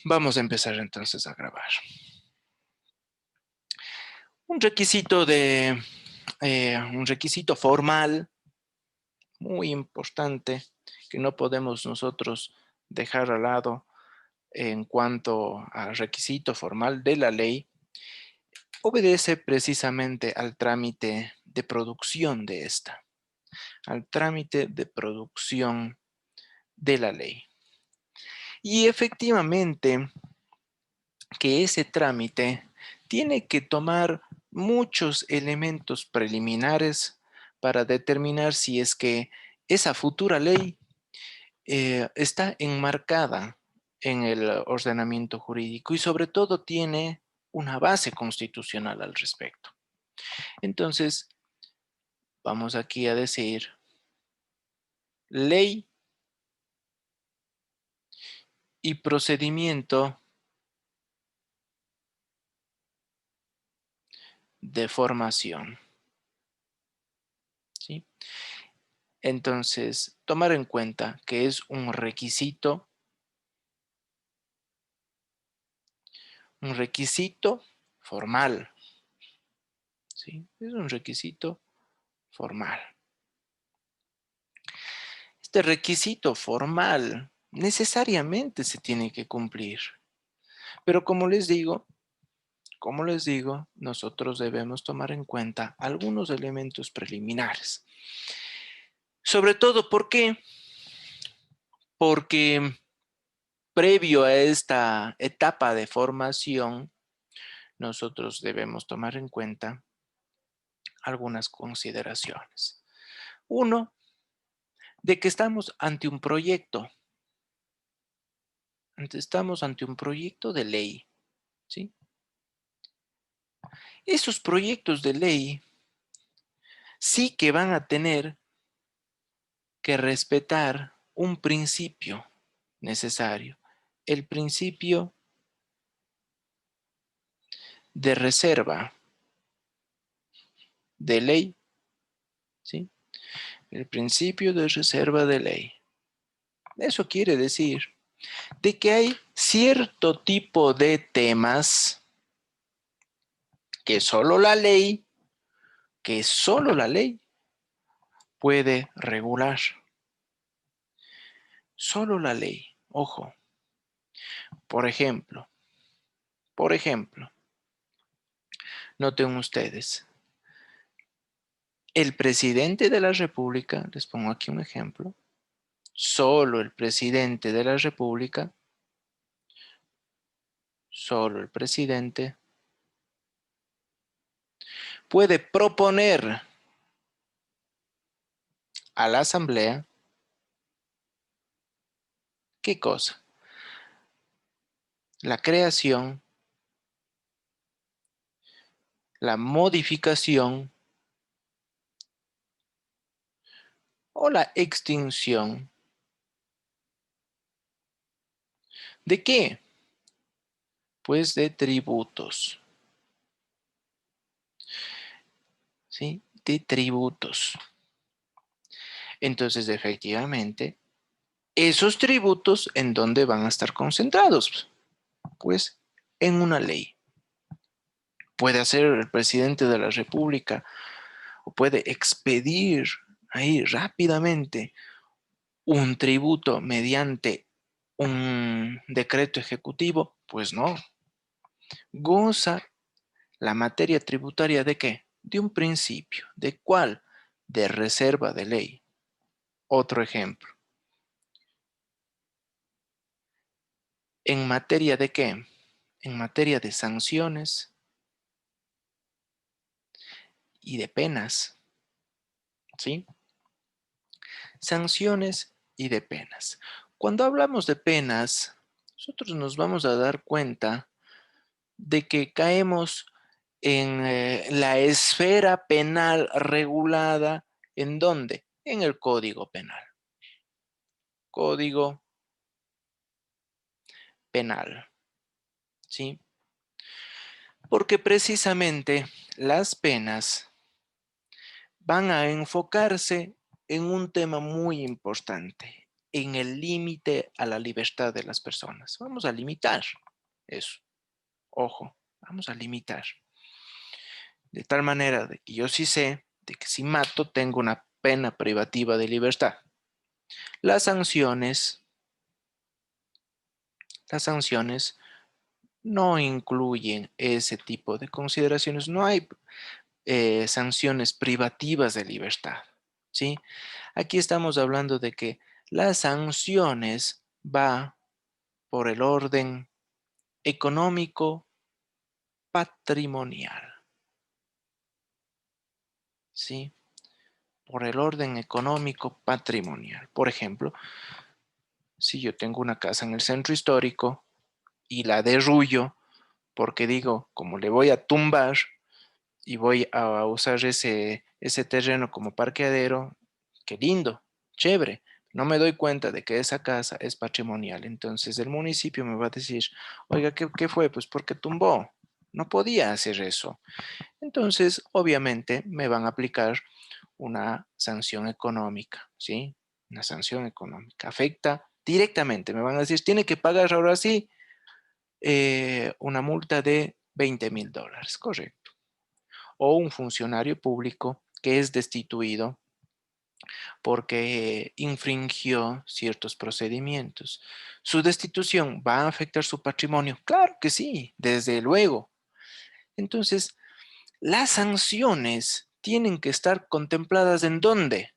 Vamos a empezar entonces a grabar. Un requisito formal muy importante que no podemos nosotros dejar al lado en cuanto al requisito formal de la ley, obedece precisamente al trámite de producción de esta, al trámite de producción de la ley. Y efectivamente que ese trámite tiene que tomar muchos elementos preliminares para determinar si es que esa futura ley está enmarcada en el ordenamiento jurídico y sobre todo tiene una base constitucional al respecto. Entonces, vamos aquí a decir ley y procedimiento de formación, ¿sí? Entonces, tomar en cuenta que es un requisito formal, ¿sí? Es un requisito formal. Este requisito formal necesariamente se tiene que cumplir. Pero como les digo, nosotros debemos tomar en cuenta algunos elementos preliminares. Sobre todo, ¿por qué? Porque previo a esta etapa de formación, nosotros debemos tomar en cuenta algunas consideraciones. Uno, de que estamos ante un proyecto. Estamos ante un proyecto de ley, ¿sí? Esos proyectos de ley sí que van a tener que respetar un principio necesario, el principio de reserva de ley, ¿sí? El principio de reserva de ley. Eso quiere decir de que hay cierto tipo de temas que solo la ley puede regular. Solo la ley, ojo. Por ejemplo, noten ustedes, el presidente de la República, les pongo aquí un ejemplo, solo el presidente de la República, solo el presidente puede proponer a la Asamblea, ¿qué cosa? La creación, la modificación o la extinción. ¿De qué? Pues de tributos. ¿Sí? De tributos. Entonces, efectivamente, esos tributos, ¿en dónde van a estar concentrados? Pues en una ley. Puede hacer el presidente de la República o puede expedir ahí rápidamente un tributo mediante un decreto ejecutivo. Pues no. Goza la materia tributaria ¿de qué? De un principio. ¿De cuál? De reserva de ley. Otro ejemplo. ¿En materia de qué? En materia de sanciones y de penas. ¿Sí? Sanciones y de penas. Cuando hablamos de penas, nosotros nos vamos a dar cuenta de que caemos en la esfera penal regulada. ¿En dónde? En el Código Penal. Código Penal. ¿Sí? Porque precisamente las penas van a enfocarse en un tema muy importante, en el límite a la libertad de las personas. Vamos a limitar eso. Ojo, vamos a limitar. De tal manera de que yo sí sé de que si mato tengo una pena privativa de libertad. Las sanciones no incluyen ese tipo de consideraciones. No hay sanciones privativas de libertad, ¿sí? Aquí estamos hablando de que las sanciones va por el orden económico patrimonial, ¿sí? Por el orden económico patrimonial. Por ejemplo, si yo tengo una casa en el centro histórico y la derruyo porque digo, como le voy a tumbar y voy a usar ese terreno como parqueadero, qué lindo, chévere. No me doy cuenta de que esa casa es patrimonial. Entonces el municipio me va a decir, oiga, ¿qué fue? Pues porque tumbó. No podía hacer eso. Entonces, obviamente, me van a aplicar una sanción económica, ¿sí? Una sanción económica. Afecta directamente. Me van a decir, tiene que pagar ahora sí una multa de $20,000, correcto. O un funcionario público que es destituido porque infringió ciertos procedimientos. ¿Su destitución va a afectar su patrimonio? Claro que sí, desde luego. Entonces, las sanciones tienen que estar contempladas ¿en dónde?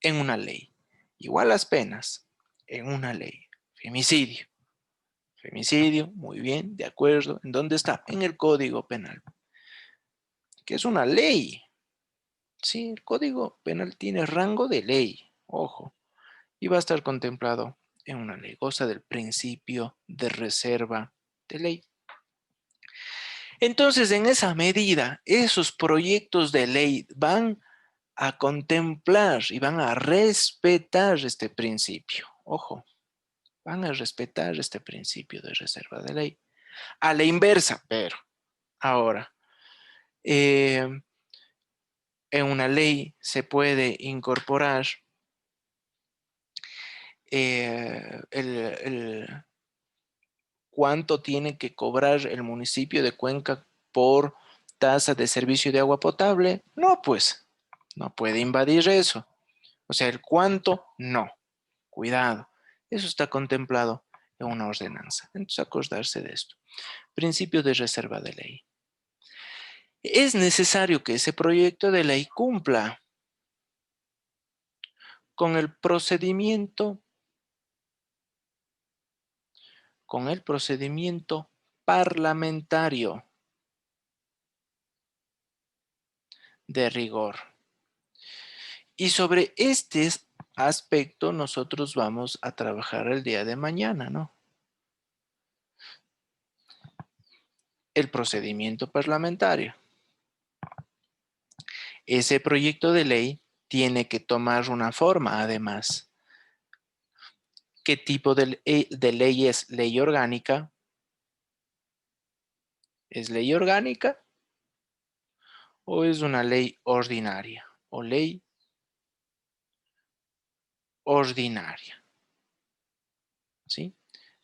En una ley. Igual las penas, en una ley. Femicidio. Femicidio, muy bien, de acuerdo. ¿En dónde está? En el Código Penal, que es una ley. Sí, el Código Penal tiene rango de ley, ojo, y va a estar contemplado en una ley. Goza del principio de reserva de ley. Entonces, en esa medida, esos proyectos de ley van a contemplar y van a respetar este principio. Ojo, van a respetar este principio de reserva de ley. A la inversa, pero ahora, eh, en una ley se puede incorporar cuánto tiene que cobrar el municipio de Cuenca por tasa de servicio de agua potable. No, pues, no puede invadir eso. O sea, el cuánto, no. Cuidado. Eso está contemplado en una ordenanza. Entonces, acordarse de esto. Principio de reserva de ley. Es necesario que ese proyecto de ley cumpla con el procedimiento parlamentario de rigor. Y sobre este aspecto nosotros vamos a trabajar el día de mañana, ¿no? El procedimiento parlamentario. Ese proyecto de ley tiene que tomar una forma, además. ¿Qué tipo de ley es? ¿Ley orgánica? ¿Es ley orgánica? ¿O es una ley ordinaria? ¿O ley ordinaria? ¿Sí?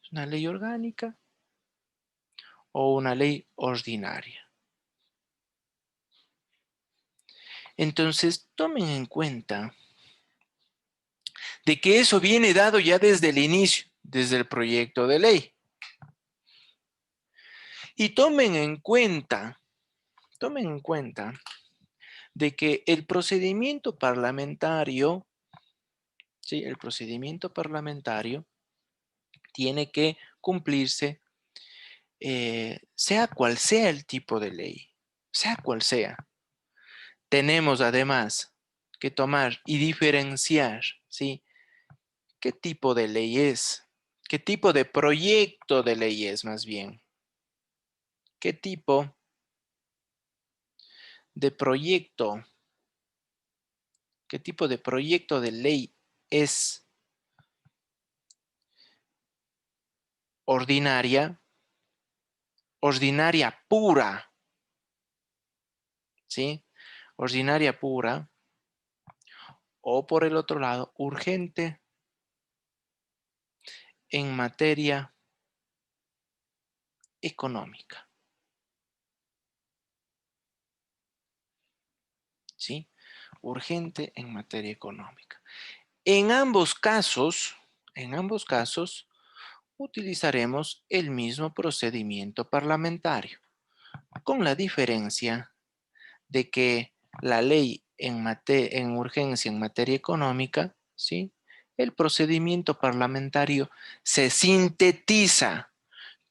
¿Es una ley orgánica o una ley ordinaria? Entonces, tomen en cuenta de que eso viene dado ya desde el inicio, desde el proyecto de ley. Y tomen en cuenta de que el procedimiento parlamentario, ¿sí? El procedimiento parlamentario tiene que cumplirse, sea cual sea el tipo de ley, sea cual sea. Tenemos además que tomar y diferenciar, ¿sí? ¿Qué tipo de ley es? ¿Qué tipo de proyecto de ley es más bien? ¿Qué tipo de proyecto? ¿Qué tipo de proyecto de ley es? Ordinaria, ordinaria pura, ¿sí? Ordinaria pura, o por el otro lado, urgente. en materia económica. ¿Sí? Urgente en materia económica. En ambos casos, utilizaremos el mismo procedimiento parlamentario, con la diferencia de que la ley en urgencia en materia económica, ¿sí? El procedimiento parlamentario se sintetiza.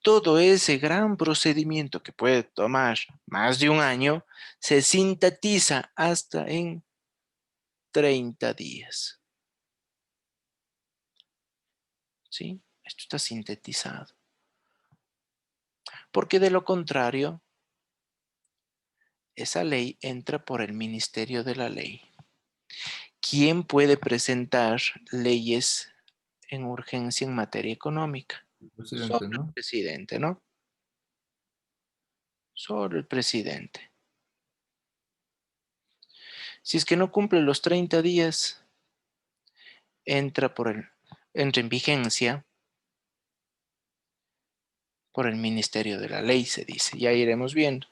Todo ese gran procedimiento que puede tomar más de un año, se sintetiza hasta en 30 días. ¿Sí? Esto está sintetizado. Porque de lo contrario, esa ley entra por el Ministerio de la Ley. ¿Quién puede presentar leyes en urgencia en materia económica? El Solo presidente, el ¿no? presidente, ¿no? Solo el presidente. Si es que no cumple los 30 días, entra en vigencia por el Ministerio de la Ley, se dice. Ya iremos viendo.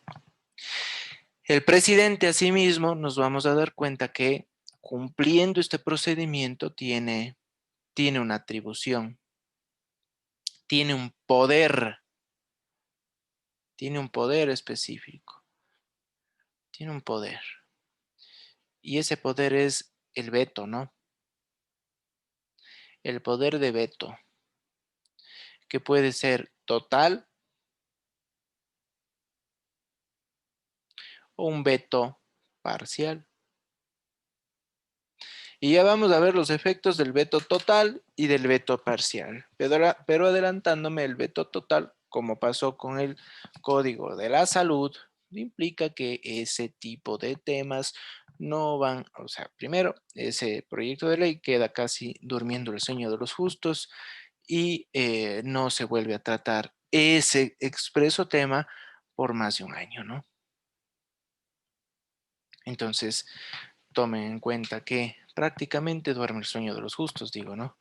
El presidente, asimismo, nos vamos a dar cuenta que cumpliendo este procedimiento tiene una atribución, tiene un poder específico, tiene un poder. Y ese poder es el veto, ¿no? El poder de veto, que puede ser total o un veto parcial. Y ya vamos a ver los efectos del veto total y del veto parcial. Pero adelantándome, el veto total, como pasó con el Código de la Salud, implica que ese tipo de temas no van, o sea, primero, ese proyecto de ley queda casi durmiendo el sueño de los justos y no se vuelve a tratar ese expreso tema por más de un año, ¿no? Entonces, tomen en cuenta que prácticamente duerme el sueño de los justos, digo, ¿no?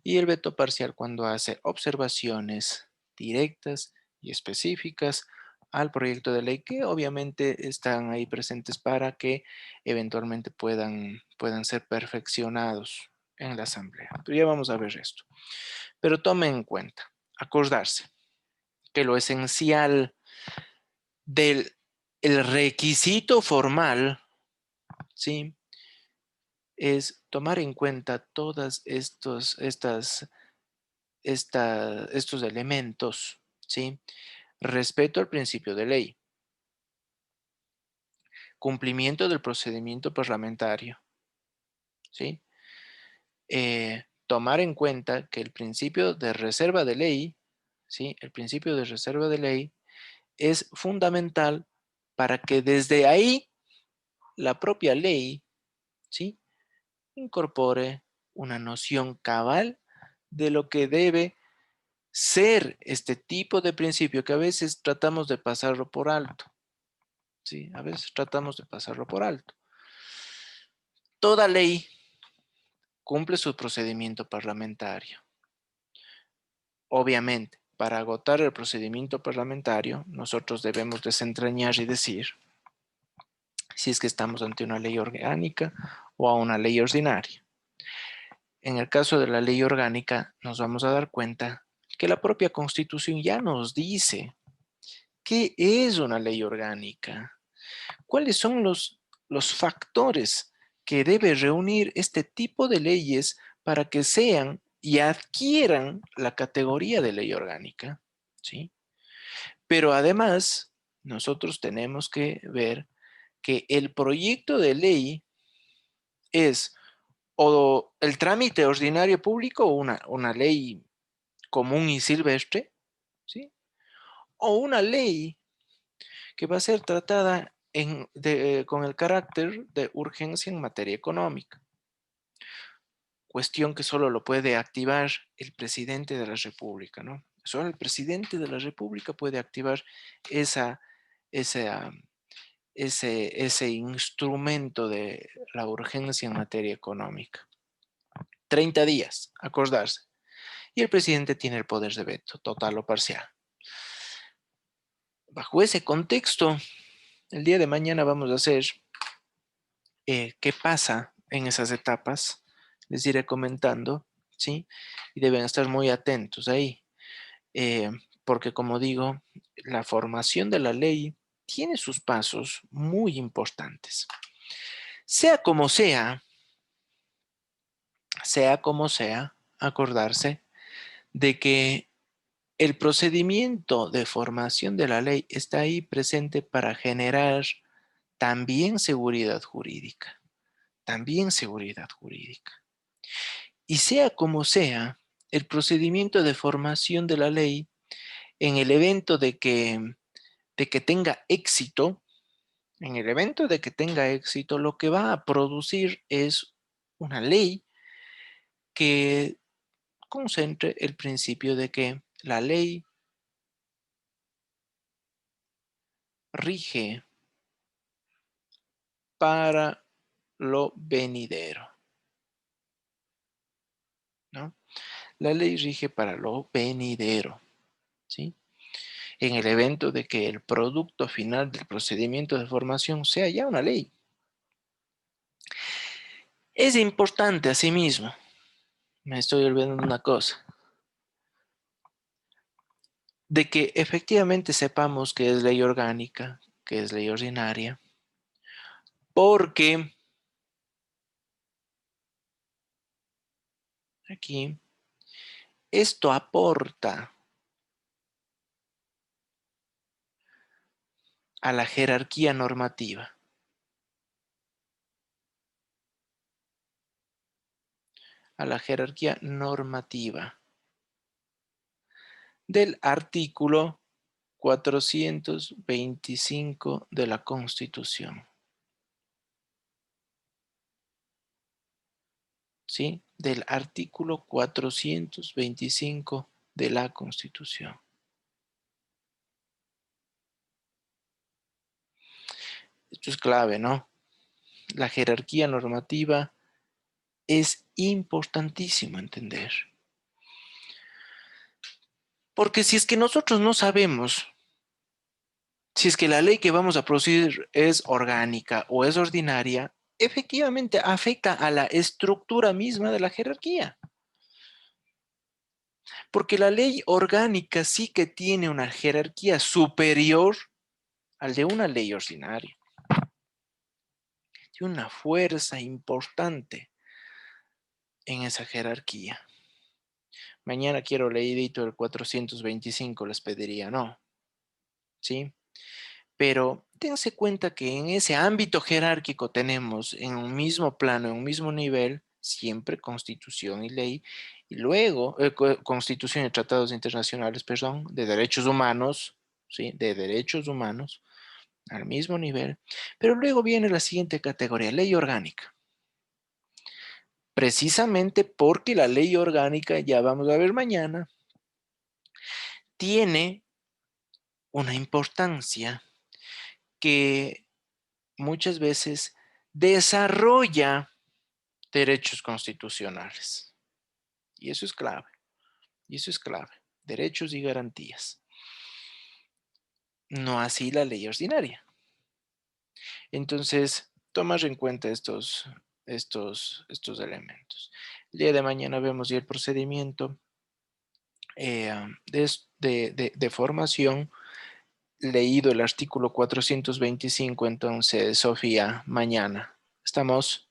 Y el veto parcial cuando hace observaciones directas y específicas al proyecto de ley que obviamente están ahí presentes para que eventualmente puedan ser perfeccionados en la asamblea. Pero ya vamos a ver esto. Pero tomen en cuenta, acordarse que lo esencial del el requisito formal, ¿sí? Es tomar en cuenta todos estos elementos, ¿sí? Respeto al principio de ley, cumplimiento del procedimiento parlamentario, ¿sí? Tomar en cuenta que el principio de reserva de ley, ¿sí? El principio de reserva de ley es fundamental para que desde ahí la propia ley, ¿sí? Incorpore una noción cabal de lo que debe ser este tipo de principio que a veces tratamos de pasarlo por alto. Sí, a veces tratamos de pasarlo por alto. Toda ley cumple su procedimiento parlamentario. Obviamente, para agotar el procedimiento parlamentario, nosotros debemos desentrañar y decir si es que estamos ante una ley orgánica o a una ley ordinaria. En el caso de la ley orgánica, nos vamos a dar cuenta que la propia Constitución ya nos dice qué es una ley orgánica. ¿Cuáles son los factores que debe reunir este tipo de leyes para que sean y adquieran la categoría de ley orgánica? ¿Sí? Pero además, nosotros tenemos que ver que el proyecto de ley es o el trámite ordinario público o una ley común y silvestre, ¿sí? O una ley que va a ser tratada con el carácter de urgencia en materia económica, cuestión que solo lo puede activar el presidente de la República, ¿no? Solo el presidente de la República puede activar esa, esa, ese instrumento de la urgencia en materia económica. 30 días, acordarse. y el presidente tiene el poder de veto, total o parcial. Bajo ese contexto, el día de mañana vamos a hacer qué pasa en esas etapas. Les iré comentando, ¿sí? Y deben estar muy atentos ahí, porque como digo, la formación de la ley tiene sus pasos muy importantes. Sea como sea, acordarse de que el procedimiento de formación de la ley está ahí presente para generar también seguridad jurídica, Y sea como sea, el procedimiento de formación de la ley, en el evento de que tenga éxito, lo que va a producir es una ley que concentre el principio de que la ley rige para lo venidero, ¿no? La ley rige para lo venidero, ¿sí? En el evento de que el producto final del procedimiento de formación sea ya una ley. Es importante, asimismo, me estoy olvidando una cosa, de que efectivamente sepamos que es ley orgánica, que es ley ordinaria, porque aquí esto aporta a la jerarquía normativa. Del artículo 425 de la Constitución. ¿Sí? Del artículo 425 de la Constitución. Esto es clave, ¿no? La jerarquía normativa es importantísimo entender. Porque si es que nosotros no sabemos si es que la ley que vamos a producir es orgánica o es ordinaria, efectivamente afecta a la estructura misma de la jerarquía. Porque la ley orgánica sí que tiene una jerarquía superior al de una ley ordinaria. Tiene una fuerza importante en esa jerarquía. Mañana quiero leidito el 425, les pediría, ¿no? ¿Sí? Pero tense cuenta que en ese ámbito jerárquico tenemos en un mismo plano, en un mismo nivel, siempre Constitución y ley, y luego Constitución y tratados internacionales, perdón, de derechos humanos, ¿sí? De derechos humanos, al mismo nivel. Pero luego viene la siguiente categoría, ley orgánica. Precisamente porque la ley orgánica, ya vamos a ver mañana, tiene una importancia que muchas veces desarrolla derechos constitucionales. Y eso es clave. Derechos y garantías. No así la ley ordinaria. Entonces, tomar en cuenta estos elementos. El día de mañana vemos ya el procedimiento de formación. Leído el artículo 425, entonces, Sofía, mañana. ¿Estamos?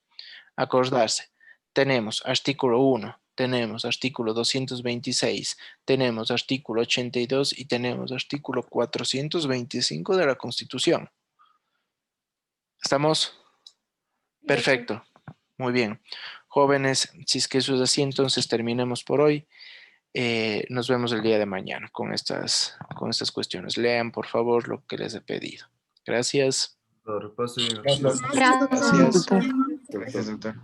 Acordarse. Tenemos artículo 1, tenemos artículo 226, tenemos artículo 82 y tenemos artículo 425 de la Constitución. ¿Estamos? Perfecto. Muy bien. Jóvenes, si es que eso es así, entonces terminemos por hoy. Nos vemos el día de mañana con estas cuestiones. Lean, por favor, lo que les he pedido. Gracias. Doctor, pase bien. Gracias. Gracias. Doctor. Gracias, doctor.